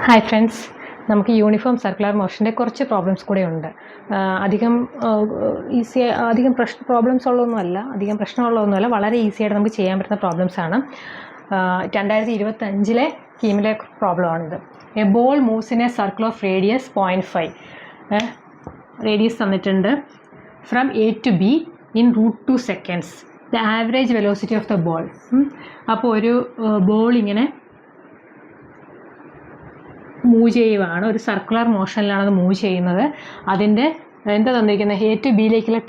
Hi friends, നമുക്ക് uniform circular മോഷൻ്റെ കുറച്ച് problems കൂടെ ഉണ്ട്. അധികം പ്രോബ്ലംസ് ഉള്ളതൊന്നുമല്ല, അധികം പ്രശ്നമുള്ളതൊന്നുമല്ല, വളരെ ഈസി ആയിട്ട് നമുക്ക് ചെയ്യാൻ പറ്റുന്ന പ്രോബ്ലംസാണ്. 2025 കീമിലെ പ്രോബ്ലമാണിത്. A ball moves in a circle of radius 0.5. Radius തന്നിട്ടുണ്ട്. From A to B in √2 seconds. The average velocity of the ball. അപ്പോൾ ഒരു ബോൾ ഇങ്ങനെ മൂവ് ചെയ്യുവാണ്, ഒരു സർക്കുലർ മോഷനിലാണ് അത് മൂവ് ചെയ്യുന്നത്. അതിൻ്റെ എന്താ തന്നിരിക്കുന്നത്, എ ടു ബിയിലേക്കുള്ള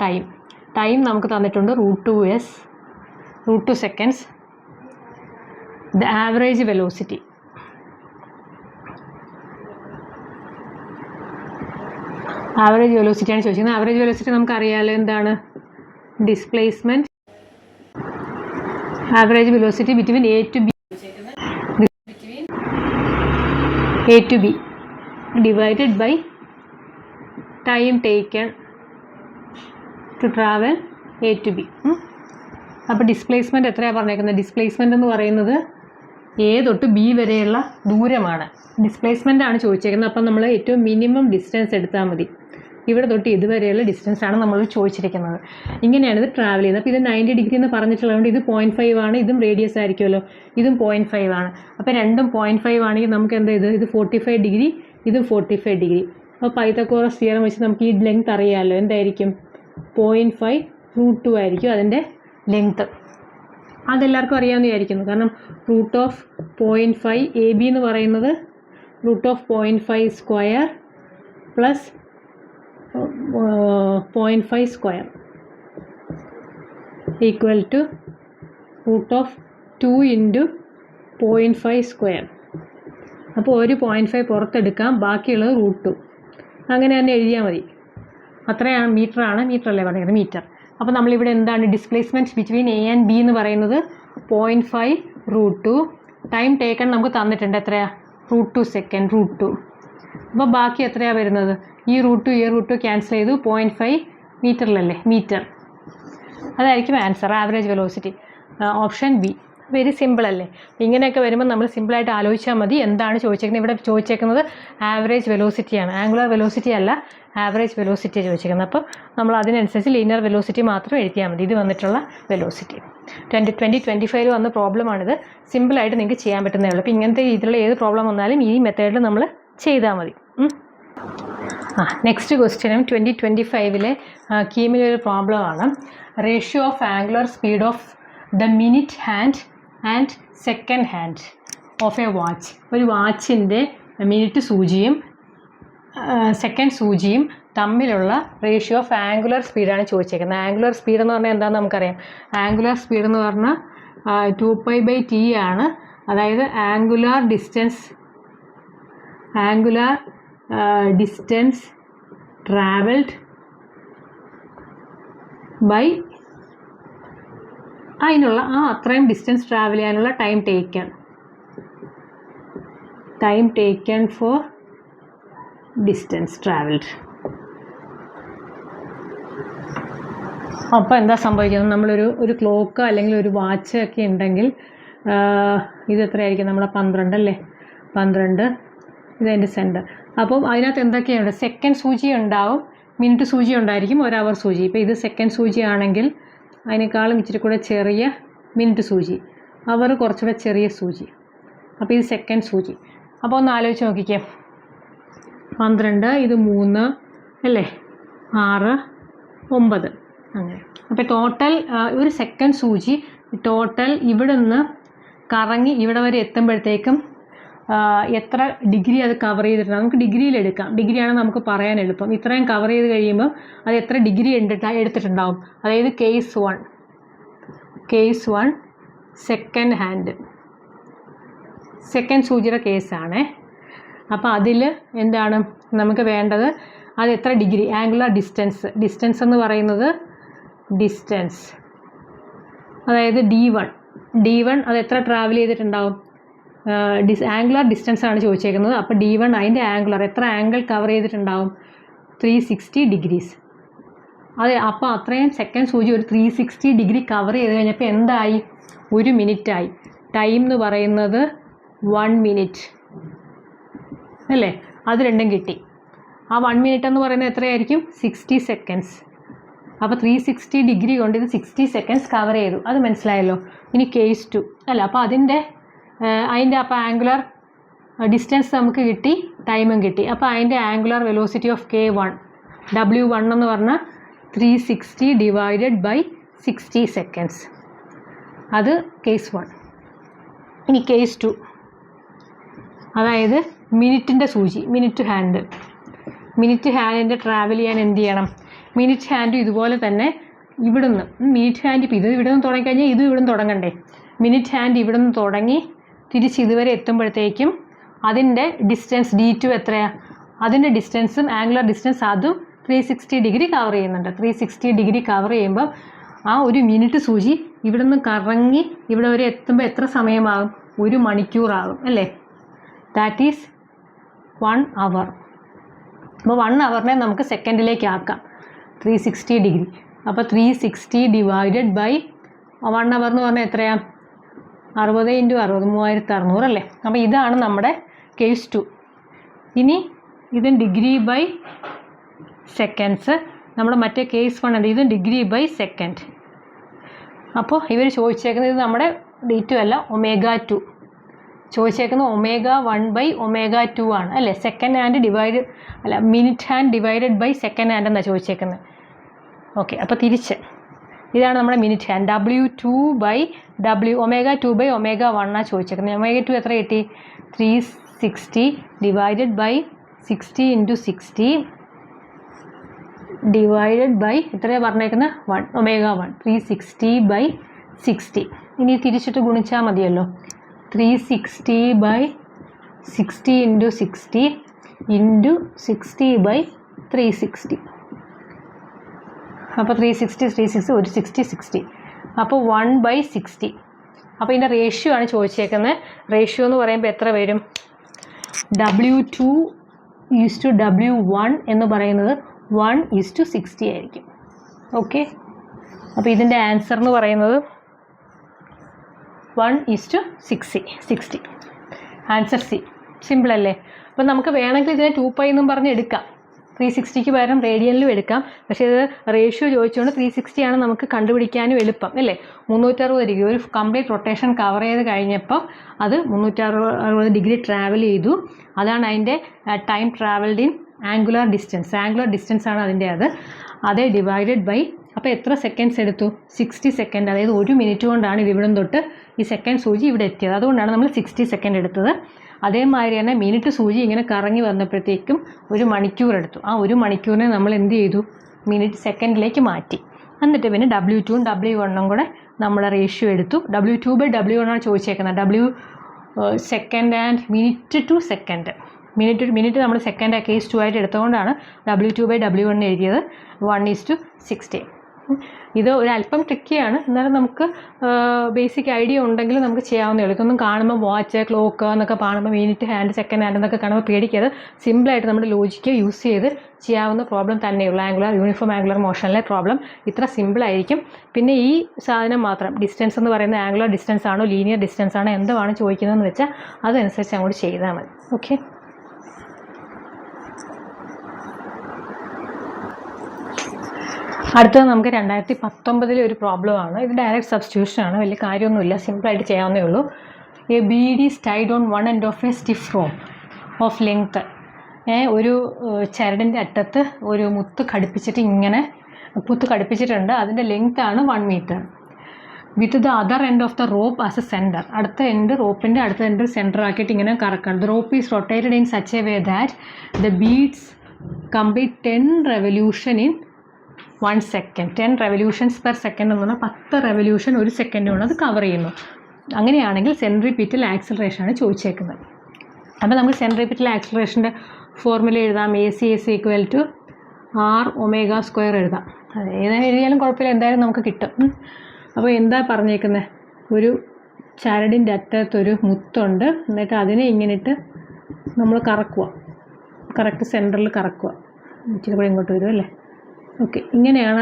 ടൈം നമുക്ക് തന്നിട്ടുണ്ട് √2 seconds. ദ ആവറേജ് വെലോസിറ്റിയാണ് ചോദിക്കുന്നത്. ആവറേജ് വെലോസിറ്റി നമുക്കറിയാമല്ലോ എന്താണ്, displacement. Average velocity between A to B divided by time taken to travel A to B. അപ്പോൾ ഡിസ്പ്ലേസ്മെൻറ്റ് എത്രയാണ് പറഞ്ഞേക്കുന്നത്? ഡിസ്പ്ലേസ്മെൻ്റ് എന്ന് പറയുന്നത് എ തൊട്ട് ബി വരെയുള്ള ദൂരമാണ്. ഡിസ്പ്ലേസ്മെൻ്റ് ആണ് ചോദിച്ചേക്കുന്നത്. അപ്പം നമ്മൾ ഏറ്റവും മിനിമം ഡിസ്റ്റൻസ് എടുത്താൽ മതി. ഇവിടെ തൊട്ട് ഇതുവരെയുള്ള ഡിസ്റ്റൻസാണ് നമ്മൾ ചോദിച്ചിരിക്കുന്നത്. ഇങ്ങനെയാണ് ഇത് ട്രാവൽ ചെയ്യുന്നത്. അപ്പോൾ ഇത് 90 ഡിഗ്രി എന്ന് പറഞ്ഞിട്ടുള്ളതുകൊണ്ട് ഇത് 0.5 ആണ്. ഇതും റേഡിയസ് ആയിരിക്കുമല്ലോ, ഇതും 0.5 ആണ്. അപ്പോൾ രണ്ടും 0.5 ആണെങ്കിൽ നമുക്ക് എന്താ ഇത് 45 ഡിഗ്രി, ഇതും 45 ഡിഗ്രി. അപ്പോൾ പൈത്തഗോറസ് തിയറം വെച്ച് നമുക്ക് ഈ ലെങ്ത് അറിയാമല്ലോ, എന്തായിരിക്കും? 0.5 √2 ആയിരിക്കും അതിൻ്റെ ലെങ്ത്ത്. അതെല്ലാവർക്കും അറിയാവുന്നതായിരിക്കുന്നു. കാരണം √0.5 AB എന്ന് പറയുന്നത് √0.5 square plus 0.5 square equal to √2 × 0.5 square. അപ്പോൾ ഒരു 0.5 പുറത്തെടുക്കാം, ബാക്കിയുള്ളത് √2. അങ്ങനെ തന്നെ എഴുതിയാൽ മതി. അത്രയാണ് മീറ്ററല്ലേ പറയുന്നത്, മീറ്റർ. അപ്പോൾ നമ്മളിവിടെ എന്താണ് displacement between A and B എന്ന് പറയുന്നത് 0.5 √2. ടൈം ടേക്കൺ നമുക്ക് തന്നിട്ടുണ്ട്, എത്രയാണ്? √2 സെക്കൻഡ്, √2. അപ്പോൾ ബാക്കി എത്രയാണ് വരുന്നത്? ഈ √2 ക്യാൻസൽ ചെയ്തു, 0.5 മീറ്ററിലല്ലേ, മീറ്റർ. അതായിരിക്കും answer, average velocity. Option B. Very simple അല്ലേ? ഇങ്ങനെയൊക്കെ വരുമ്പോൾ നമ്മൾ സിമ്പിളായിട്ട് ആലോചിച്ചാൽ മതി. എന്താണ് ചോദിച്ചേക്കുന്നത്? ഇവിടെ ചോദിച്ചേക്കുന്നത് ആവറേജ് വെലോസിറ്റിയാണ്, ആംഗുലർ വെലോസിറ്റി അല്ല, ആവറേജ് വെലോസിറ്റി ചോദിച്ചേക്കുന്നത്. അപ്പോൾ നമ്മൾ അതിനനുസരിച്ച് ലീനിയർ വെലോസിറ്റി മാത്രം എഴുതിയാൽ മതി. ഇത് വന്നിട്ടുള്ള വെലോസിറ്റി 2025 വന്ന പ്രോബ്ലമാണിത്. സിമ്പിളായിട്ട് നിങ്ങൾക്ക് ചെയ്യാൻ പറ്റുന്നേ ഉള്ളൂ. അപ്പോൾ ഇങ്ങനത്തെ രീതിയിലുള്ള ഏത് പ്രോബ്ലം വന്നാലും ഈ മെത്തേഡിൽ നമ്മൾ ചെയ്താൽ മതി. നെക്സ്റ്റ് ക്വസ്റ്റ്യനും 2025 കീമിലെ ഒരു പ്രോബ്ലമാണ്. Ratio of angular speed of the minute hand and second hand of a watch. ഒരു വാച്ചിൻ്റെ മിനിറ്റ് സൂചിയും സെക്കൻഡ് സൂചിയും തമ്മിലുള്ള റേഷ്യോ ഓഫ് ആംഗുലർ സ്പീഡാണ് ചോദിച്ചേക്കുന്നത്. ആംഗുലർ സ്പീഡ് എന്ന് പറഞ്ഞാൽ എന്താണെന്ന് നമുക്കറിയാം. ആംഗുലർ സ്പീഡ് എന്ന് പറഞ്ഞാൽ 2π/t ആണ്. അതായത് ആംഗുലർ ഡിസ്റ്റൻസ് ട്രാവൽഡ് ബൈ അതിനുള്ള അത്രയും ഡിസ്റ്റൻസ് ട്രാവൽ ചെയ്യാനുള്ള time taken four distance travelled. അപ്പോൾ എന്താ സംഭവിക്കുന്നത്? നമ്മളൊരു ക്ലോക്ക് അല്ലെങ്കിൽ ഒരു വാച്ച് ഒക്കെ ഉണ്ടെങ്കിൽ ഇത് എത്രയായിരിക്കും? നമ്മളെ 12 അല്ലേ, 12 ഇതതിൻ്റെ സെൻറ്റർ. അപ്പം അതിനകത്ത് എന്തൊക്കെയുണ്ട്? സെക്കൻഡ് സൂചി ഉണ്ടാവും, മിനിറ്റ് സൂചി ഉണ്ടായിരിക്കും, 1 അവർ സൂചി. ഇപ്പോൾ ഇത് സെക്കൻഡ് സൂചി ആണെങ്കിൽ അതിനേക്കാളും ഇച്ചിരി കൂടെ ചെറിയ മിനിറ്റ് സൂചി, അവർ കുറച്ചുകൂടെ ചെറിയ സൂചി. അപ്പോൾ ഇത് സെക്കൻഡ് സൂചി. അപ്പോൾ ഒന്ന് ആലോചിച്ച് നോക്കിക്കേ, 12, ഇത് 3 അല്ലേ, 6, 9 അങ്ങനെ. അപ്പോൾ ടോട്ടൽ ഒരു സെക്കൻഡ് സൂചി ടോട്ടൽ ഇവിടെ നിന്ന് കറങ്ങി ഇവിടെ വരെ എത്തുമ്പോഴത്തേക്കും എത്ര ഡിഗ്രി അത് കവർ ചെയ്തിട്ടുണ്ട്? നമുക്ക് ഡിഗ്രിയിൽ എടുക്കാം, ഡിഗ്രിയാണ് നമുക്ക് പറയാൻ എളുപ്പം. ഇത്രയും കവർ ചെയ്ത് കഴിയുമ്പോൾ അത് എത്ര ഡിഗ്രി എടുത്തിട്ടുണ്ടാവും? അതായത് കേസ് 1 സെക്കൻഡ് ഹാൻഡ്, സെക്കൻഡ് സൂചിയുടെ കേസാണ്. അപ്പോൾ അതിൽ എന്താണ് നമുക്ക് വേണ്ടത്? അത് എത്ര ഡിഗ്രി? ആംഗുലർ ഡിസ്റ്റൻസ് എന്ന് പറയുന്നത് അതായത് D1 അത് എത്ര ട്രാവൽ ചെയ്തിട്ടുണ്ടാവും? ആംഗുലർ ഡിസ്റ്റൻസ് ആണ് ചോദിച്ചേക്കുന്നത്. അപ്പോൾ D1 അതിൻ്റെ ആംഗുലർ എത്ര ആംഗിൾ കവർ ചെയ്തിട്ടുണ്ടാവും? 360 ഡിഗ്രീസ്. അതെ, അപ്പോൾ അത്രയും സെക്കൻഡ് സൂചി ഒരു 360 ഡിഗ്രി കവർ ചെയ്ത് കഴിഞ്ഞപ്പോൾ എന്തായി? 1 മിനിറ്റായി. ടൈം എന്ന് പറയുന്നത് 1 മിനിറ്റ്. അല്ലേ? അത് രണ്ടും കിട്ടി. ആ 1 മിനിറ്റ് എന്ന് പറയുന്നത് എത്രയായിരിക്കും? 60 സെക്കൻഡ്സ്. അപ്പോൾ 360 ഡിഗ്രി കൊണ്ട് ഇത് 60 സെക്കൻഡ്സ് കവർ ചെയ്തു. അത് മനസ്സിലായല്ലോ. ഇനി കേസ് 2 അല്ല, അപ്പോൾ അതിൻ്റെ അപ്പോൾ ആംഗുലർ ഡിസ്റ്റൻസ് നമുക്ക് കിട്ടി, ടൈമും കിട്ടി. അപ്പോൾ അതിൻ്റെ angular velocity of K1 W1 എന്ന് പറഞ്ഞാൽ 360 ഡിവൈഡഡ് ബൈ 60 സെക്കൻഡ്സ്. അത് കേസ് 1. ഇനി കേസ് 2, അതായത് മിനിറ്റിൻ്റെ സൂചി, മിനിറ്റ് ഹാൻഡ്. മിനിറ്റ് ഹാൻഡിൻ്റെ ട്രാവൽ ചെയ്യാൻ എന്ത് ചെയ്യണം? മിനിറ്റ് ഹാൻഡ് ഇതുപോലെ തന്നെ ഇവിടുന്ന്, മിനിറ്റ് ഹാൻഡ് ഇപ്പോൾ ഇത് ഇവിടെ നിന്ന് തുടങ്ങിക്കഴിഞ്ഞാൽ ഇത് ഇവിടെ നിന്ന് തുടങ്ങണ്ടേ? മിനിറ്റ് ഹാൻഡ് ഇവിടെ നിന്ന് തുടങ്ങി തിരിച്ച് ഇതുവരെ എത്തുമ്പോഴത്തേക്കും അതിൻ്റെ ഡിസ്റ്റൻസ് D2 എത്രയാണ്? അതിൻ്റെ ഡിസ്റ്റൻസും ആംഗുലർ ഡിസ്റ്റൻസ് അതും 360 ഡിഗ്രി കവർ ചെയ്യുന്നുണ്ട്. 360 ഡിഗ്രി കവർ ചെയ്യുമ്പോൾ ആ ഒരു മിനിറ്റ് സൂചി ഇവിടെ നിന്ന് കറങ്ങി ഇവിടെ വരെ എത്തുമ്പോൾ എത്ര സമയമാകും? 1 മണിക്കൂറാകും അല്ലേ? ദാറ്റ് ഈസ് 1 അവർ. അപ്പോൾ 1 അവറിനെ നമുക്ക് സെക്കൻഡിലേക്ക് ആക്കാം, 360 ഡിഗ്രി. അപ്പോൾ 360 ഡിവൈഡഡ് ബൈ 1 അവർ എന്ന് പറഞ്ഞാൽ എത്രയാണ്? 60 × 60 3600 അല്ലേ? അപ്പോൾ ഇതാണ് നമ്മുടെ കേസ് 2. ഇനി ഇതും ഡിഗ്രി ബൈ സെക്കൻഡ്സ്. നമ്മുടെ മറ്റേ കേസ് 1 ഉണ്ട്, ഇതും ഡിഗ്രി ബൈ സെക്കൻഡ്. അപ്പോൾ ഇവർ ചോദിച്ചേക്കുന്നത് ഇത് നമ്മുടെ D2 അല്ല, ω2 ചോദിച്ചേക്കുന്നത് ω1/ω2 ആണ് അല്ലേ? സെക്കൻഡ് ഹാൻഡ് ഡിവൈഡ് അല്ല, minute hand divided by second hand എന്നാണ് ചോദിച്ചേക്കുന്നത്. ഓക്കെ, അപ്പോൾ തിരിച്ച് ഇതാണ് നമ്മുടെ മിനിറ്റ് ഹാൻഡ്. ω2/ω1 ആണ് ചോദിച്ചേക്കുന്നത്. ω2 എത്ര കിട്ടി? 360 ഡിവൈഡഡ് ബൈ 60 × 60 ഡിവൈഡഡ് ബൈ എത്രയാണ് പറഞ്ഞേക്കുന്നത്? ω1. 360/60. ഇനി തിരിച്ചിട്ട് ഗുണിച്ചാൽ മതിയല്ലോ. 360/60 × 60 × 60/360. അപ്പോൾ 360 ഒരു 60. അപ്പോൾ 1/60. അപ്പോൾ ഇതിൻ്റെ റേഷ്യോ ആണ് ചോദിച്ചേക്കുന്നത്. റേഷ്യോ എന്ന് പറയുമ്പോൾ എത്ര വരും? W2:W1 എന്ന് പറയുന്നത് 1:60 ആയിരിക്കും. ഓക്കെ, അപ്പോൾ ഇതിൻ്റെ ആൻസർ എന്ന് പറയുന്നത് 1:60. Answer C. സിമ്പിൾ അല്ലേ? അപ്പോൾ നമുക്ക് വേണമെങ്കിൽ ഇതിനെ 2π എന്നും പറഞ്ഞ് എടുക്കാം. 360ക്ക് പകരം റേഡിയനിലും എടുക്കാം. പക്ഷേ ഇത് റേഷ്യോ ചോദിച്ചുകൊണ്ട് 360 ആണ് നമുക്ക് കണ്ടുപിടിക്കാനും എളുപ്പം അല്ലേ? 360 ഡിഗ്രി ഒരു കംപ്ലീറ്റ് റൊട്ടേഷൻ കവർ ചെയ്ത് കഴിഞ്ഞപ്പോൾ അത് 360 ഡിഗ്രി ട്രാവൽ ചെയ്തു. അതാണ് അതിൻ്റെ time travelled in angular distance. Angular distance ആണ് അതിൻ്റെ അതേ ഡിവൈഡഡ് ബൈ. അപ്പോൾ എത്ര സെക്കൻഡ്സ് എടുത്തു? 60 സെക്കൻഡ്. അതായത് 1 മിനിറ്റ് കൊണ്ടാണ് ഇത് ഇവിടം തൊട്ട് ഈ സെക്കൻഡ് സൂചി ഇവിടെ എത്തിയത്. അതുകൊണ്ടാണ് നമ്മൾ 60 സെക്കൻഡ് എടുത്തത്. അതേമാതിരി തന്നെ മിനിറ്റ് സൂചി ഇങ്ങനെ കറങ്ങി വന്നപ്പോഴത്തേക്കും 1 മണിക്കൂർ എടുത്തു. ആ 1 മണിക്കൂറിനെ നമ്മൾ എന്ത് ചെയ്തു? മിനിറ്റ് സെക്കൻഡിലേക്ക് മാറ്റി. എന്നിട്ട് പിന്നെ W2ഉം W1ഉം കൂടെ നമ്മുടെ റേഷ്യോ എടുത്തു. W2/W1 ആണ് ചോദിച്ചേക്കുന്നത്. W second and minute to second. Minute നമ്മൾ സെക്കൻഡ് കേസ് 2 ആയിട്ട് എടുത്തുകൊണ്ടാണ് W2/W1 എഴുതിയത് 1:60. ഇത് ഒരു അല്പം ട്രിക്കിയാണ്, എന്നാലും നമുക്ക് ബേസിക് ഐഡിയ ഉണ്ടെങ്കിൽ നമുക്ക് ചെയ്യാവുന്നേ ഉള്ളൂ. ഇതൊന്നും കാണുമ്പോൾ വാച്ച്, ക്ലോക്ക് എന്നൊക്കെ കാണുമ്പോൾ മിനിറ്റ് ഹാൻഡ്, സെക്കൻഡ് ഹാൻഡ് എന്നൊക്കെ കാണുമ്പോൾ പേടിക്കാതെ സിമ്പിളായിട്ട് നമ്മുടെ ലോജിക്ക് യൂസ് ചെയ്ത് ചെയ്യാവുന്ന പ്രോബ്ലം തന്നെയുള്ളൂ. യൂണിഫോം ആംഗുലർ മോഷനിലെ പ്രോബ്ലം ഇത്ര സിമ്പിളായിരിക്കും. പിന്നെ ഈ സാധനം മാത്രം ഡിസ്റ്റൻസ് എന്ന് പറയുന്നത് ആംഗുലർ ഡിസ്റ്റൻസ് ആണോ ലീനിയർ ഡിസ്റ്റൻസ് ആണോ എന്തുവാണ് ചോദിക്കുന്നതെന്ന് വെച്ചാൽ അതനുസരിച്ച് അങ്ങോട്ട് ചെയ്താൽ മതി. ഓക്കെ, അടുത്തത് നമുക്ക് 2019 ഒരു പ്രോബ്ലമാണ്. ഇത് ഡയറക്റ്റ് സബ്സ്റ്റിറ്റ്യൂഷൻ ആണ്, വലിയ കാര്യമൊന്നുമില്ല, സിമ്പിളായിട്ട് ചെയ്യാവുന്നേ ഉള്ളൂ. A bead is tied on one end of a stiff rope of length. ഒരു ചരടിൻ്റെ അറ്റത്ത് ഒരു മുത്ത് ഘടിപ്പിച്ചിട്ടുണ്ട്. അതിൻ്റെ ലെങ്ത് ആണ് 1 metre. With the other end of the rope as a centre. റോപ്പിൻ്റെ അടുത്ത എൻഡ് സെൻറ്റർ ആക്കിയിട്ട് ഇങ്ങനെ കറക്കണം. The rope is rotated in such a way that the beads complete 10 revolution in 1 second. 10 revolutions per second എന്ന് പറഞ്ഞാൽ 10 revolution ഒരു second കൊണ്ട് അത് കവർ ചെയ്യുന്നു. അങ്ങനെയാണെങ്കിൽ സെൻട്രിപിറ്റൽ ആക്സിലറേഷനാണ് ചോദിച്ചേക്കുന്നത്. അപ്പോൾ നമുക്ക് സെൻട്രിപിറ്റൽ ആക്സിലറേഷൻ്റെ ഫോർമുല എഴുതാം. AC = R⍵² എഴുതാം. അത് ഏതായാലും എഴുതിയാലും കുഴപ്പമില്ല, എന്തായാലും നമുക്ക് കിട്ടും. അപ്പോൾ എന്താ പറഞ്ഞേക്കുന്നത്? ഒരു ചരടിൻ്റെ അറ്റത്തൊരു മുത്തുണ്ട്, എന്നിട്ട് അതിനെ ഇങ്ങനെയിട്ട് നമ്മൾ കറക്കുക, കറക്റ്റ് സെൻറ്ററിൽ കറക്കുക. ഇച്ചിരി കൂടെ ഇങ്ങോട്ട് വരും അല്ലേ? ഓക്കെ, ഇങ്ങനെയാണ്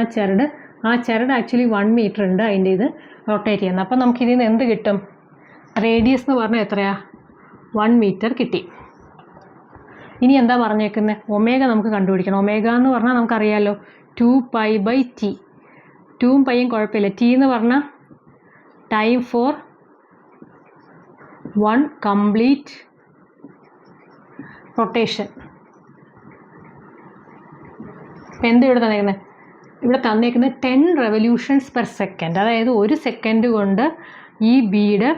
ആ ചരട് ആക്ച്വലി 1 മീറ്റർ ഉണ്ട് അതിൻ്റെ ഇത് റൊട്ടേറ്റ് ചെയ്യുന്നത്. അപ്പോൾ നമുക്കിതിൽ നിന്ന് എന്ത് കിട്ടും? റേഡിയസ് എന്ന് പറഞ്ഞാൽ എത്രയാണ്? 1 മീറ്റർ കിട്ടി. ഇനി എന്താ പറഞ്ഞേക്കുന്നത്? ഒമേഗ നമുക്ക് കണ്ടുപിടിക്കണം. ഒമേഗ എന്ന് പറഞ്ഞാൽ നമുക്കറിയാമല്ലോ 2π/t. 2ഉം പൈയും കുഴപ്പമില്ല. ടി എന്ന് പറഞ്ഞാൽ ടൈം ഫോർ 1 കംപ്ലീറ്റ് റൊട്ടേഷൻ. അപ്പം എന്താ ഇവിടെ തന്നേക്കുന്നത്? ഇവിടെ തന്നേക്കുന്നത് 10 റെവല്യൂഷൻസ് പെർ സെക്കൻഡ്. അതായത് ഒരു സെക്കൻഡ് കൊണ്ട് ഈ ബീഡ്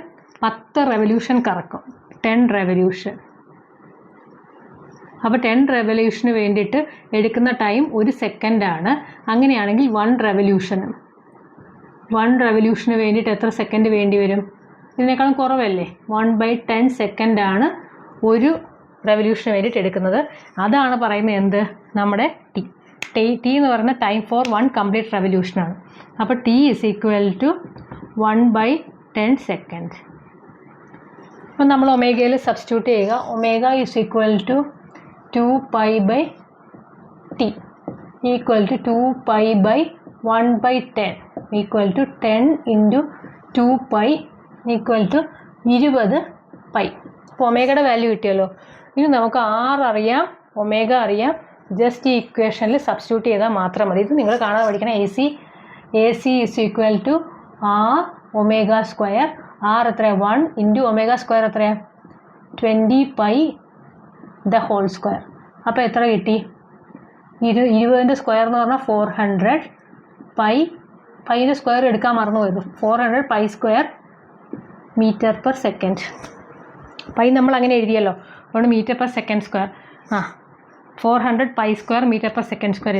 10 റെവല്യൂഷൻ കറക്കും. 10 റെവല്യൂഷൻ. അപ്പോൾ 10 റെവല്യൂഷന് വേണ്ടിയിട്ട് എടുക്കുന്ന ടൈം 1 സെക്കൻഡാണ്. അങ്ങനെയാണെങ്കിൽ 1 റെവല്യൂഷന് വേണ്ടിയിട്ട് എത്ര സെക്കൻഡ് വേണ്ടി വരും? ഇതിനേക്കാളും കുറവല്ലേ? 1/10 സെക്കൻഡാണ് ഒരു റെവല്യൂഷന് വേണ്ടിയിട്ട് എടുക്കുന്നത്. അതാണ് പറയുന്നത് എന്ത്? നമ്മുടെ ടി എന്ന് പറയുന്ന ടൈം ഫോർ 1 കംപ്ലീറ്റ് റെവല്യൂഷനാണ്. അപ്പോൾ T is equal to 1/10 second. അപ്പം നമ്മൾ ഒമേഗയിൽ സബ്സ്റ്റിറ്റ്യൂട്ട് ചെയ്യുക. Omega is equal to 2π/t equal to 2π/1/10 equal to 10 × 2π equal to 20π. അപ്പോൾ ഒമേഗയുടെ വാല്യൂ കിട്ടിയല്ലോ. ഇനി നമുക്ക് R അറിയാം, ഒമേഗ അറിയാം. ജസ്റ്റ് ഈ ഇക്വേഷനിൽ സബ്സ്റ്റിറ്റ്യൂട്ട് ചെയ്താൽ മാത്രം മതി. ഇത് നിങ്ങൾ കാണാതെ പഠിക്കണം. A C is equal to R omega square. R എത്രയാണ്? 1 × ഒമേഗ സ്ക്വയർ എത്രയാണ്? 20π ദ ഹോൾ സ്ക്വയർ. അപ്പോൾ എത്ര കിട്ടി? 20ൻ്റെ സ്ക്വയർ എന്ന് പറഞ്ഞാൽ 400. പൈൻ്റെ സ്ക്വയർ എടുക്കാൻ മറന്നു പോയത്. 400 pi square metre per second. Pi നമ്മൾ അങ്ങനെ എഴുതിയല്ലോ. അതുകൊണ്ട് metre per second square. 400 pi square metre per second square.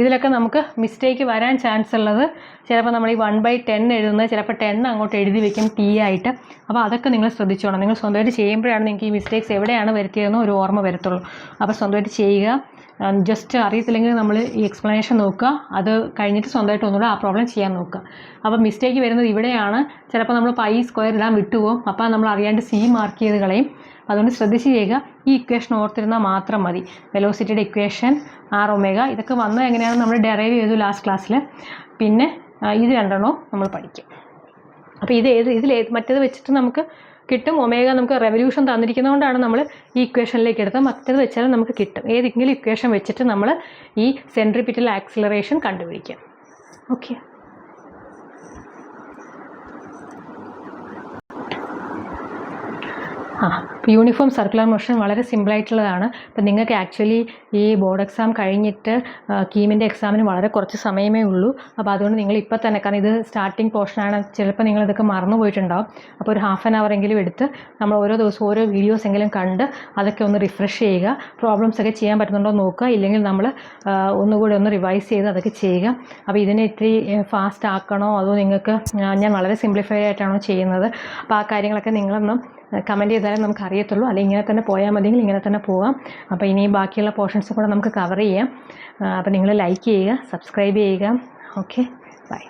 ഇതിലൊക്കെ നമുക്ക് മിസ്റ്റേക്ക് വരാൻ ചാൻസ് ഉള്ളത് ചിലപ്പോൾ നമ്മൾ ഈ 1/10 എഴുതുന്നത് ചിലപ്പോൾ 10 അങ്ങോട്ട് എഴുതി വെക്കും ടി ആയിട്ട്. അപ്പോൾ അതൊക്കെ നിങ്ങൾ ശ്രദ്ധിച്ചോണം. നിങ്ങൾ സ്വന്തമായിട്ട് ചെയ്യുമ്പോഴാണ് നിങ്ങൾക്ക് ഈ മിസ്റ്റേക്സ് എവിടെയാണ് വരുത്തിയതെന്ന് ഒരു ഓർമ്മ വരത്തുള്ളൂ. അപ്പോൾ സ്വന്തമായിട്ട് ചെയ്യുക. ജസ്റ്റ് അറിയത്തില്ലെങ്കിൽ നമ്മൾ ഈ എക്സ്പ്ലനേഷൻ നോക്കുക. അത് കഴിഞ്ഞിട്ട് സ്വന്തമായിട്ട് ഒന്നുകൂടെ ആ പ്രോബ്ലം ചെയ്യാൻ നോക്കുക. അപ്പോൾ മിസ്റ്റേക്ക് വരുന്നത് ഇവിടെയാണ്. ചിലപ്പോൾ നമ്മൾ പൈ സ്ക്വയർ ഇടാൻ വിട്ടുപോകും. അപ്പോൾ നമ്മൾ അറിയാണ്ട് സി മാർക്ക് ചെയ്ത് കളയും. അതുകൊണ്ട് ശ്രദ്ധിച്ച് ചെയ്യുക. ഈ ഇക്വേഷൻ ഓർത്തിരുന്നാൽ മാത്രം മതി. വെലോസിറ്റിയുടെ ഇക്വേഷൻ, ആർ ഒമേഗ, ഇതൊക്കെ വന്നത് എങ്ങനെയാണ് നമ്മൾ ഡെറൈവ് ചെയ്തു ലാസ്റ്റ് ക്ലാസ്സിൽ. പിന്നെ ഇത് രണ്ടെണ്ണവും നമ്മൾ പഠിക്കും. അപ്പോൾ മറ്റേത് വെച്ചിട്ട് നമുക്ക് കിട്ടും. ഒമേഗ നമുക്ക് റെവല്യൂഷൻ തന്നിരിക്കുന്നതുകൊണ്ടാണ് നമ്മൾ ഈ ഇക്വേഷനിലേക്ക് എടുത്തത്. മറ്റേത് വെച്ചാലും നമുക്ക് കിട്ടും. ഏതെങ്കിലും ഇക്വേഷൻ വെച്ചിട്ട് നമ്മൾ ഈ സെൻട്രിപിറ്റൽ ആക്സിലറേഷൻ കണ്ടുപിടിക്കാം. ഓക്കെ. യൂണിഫോം സർക്കുലർ മോഷൻ വളരെ സിമ്പിളായിട്ടുള്ളതാണ്. ഇപ്പം നിങ്ങൾക്ക് ആക്ച്വലി ഈ ബോർഡ് എക്സാം കഴിഞ്ഞിട്ട് കീമിൻ്റെ എക്സാമിന് വളരെ കുറച്ച് സമയമേ ഉള്ളൂ. അപ്പോൾ അതുകൊണ്ട് നിങ്ങൾ ഇപ്പോൾ തന്നെ, കാരണം ഇത് സ്റ്റാർട്ടിങ് പോർഷനാണ്, ചിലപ്പോൾ നിങ്ങളിതൊക്കെ മറന്നു പോയിട്ടുണ്ടാവും. അപ്പോൾ ഒരു ഹാഫ് ആൻ അവർ എങ്കിലും എടുത്ത് നമ്മൾ ഓരോ ദിവസവും ഓരോ വീഡിയോസ് എങ്കിലും കണ്ട് അതൊക്കെ ഒന്ന് റിഫ്രഷ് ചെയ്യുക. പ്രോബ്ലംസ് ഒക്കെ ചെയ്യാൻ പറ്റുന്നുണ്ടോ നോക്കുക. ഇല്ലെങ്കിൽ നമ്മൾ ഒന്നുകൂടി ഒന്ന് റിവൈസ് ചെയ്ത് അതൊക്കെ ചെയ്യുക. അപ്പോൾ ഇതിനെ ഇത്തിരി ഫാസ്റ്റ് ആക്കണോ അതോ നിങ്ങൾക്ക് ഞാൻ വളരെ സിംപ്ലിഫൈഡ് ആയിട്ടാണോ ചെയ്യുന്നത്? അപ്പോൾ ആ കാര്യങ്ങളൊക്കെ നിങ്ങളൊന്നും കമൻറ്റ് ചെയ്താലേ നമുക്ക് അറിയത്തുള്ളൂ. അല്ലെങ്കിൽ ഇങ്ങനെ തന്നെ പോയാൽ മതിയെങ്കിൽ ഇങ്ങനെ തന്നെ പോകാം. അപ്പോൾ ഇനി ബാക്കിയുള്ള പോർഷൻസ് കൂടെ നമുക്ക് കവർ ചെയ്യാം. അപ്പോൾ നിങ്ങൾ ലൈക്ക് ചെയ്യുക, സബ്സ്ക്രൈബ് ചെയ്യുക. Okay, by.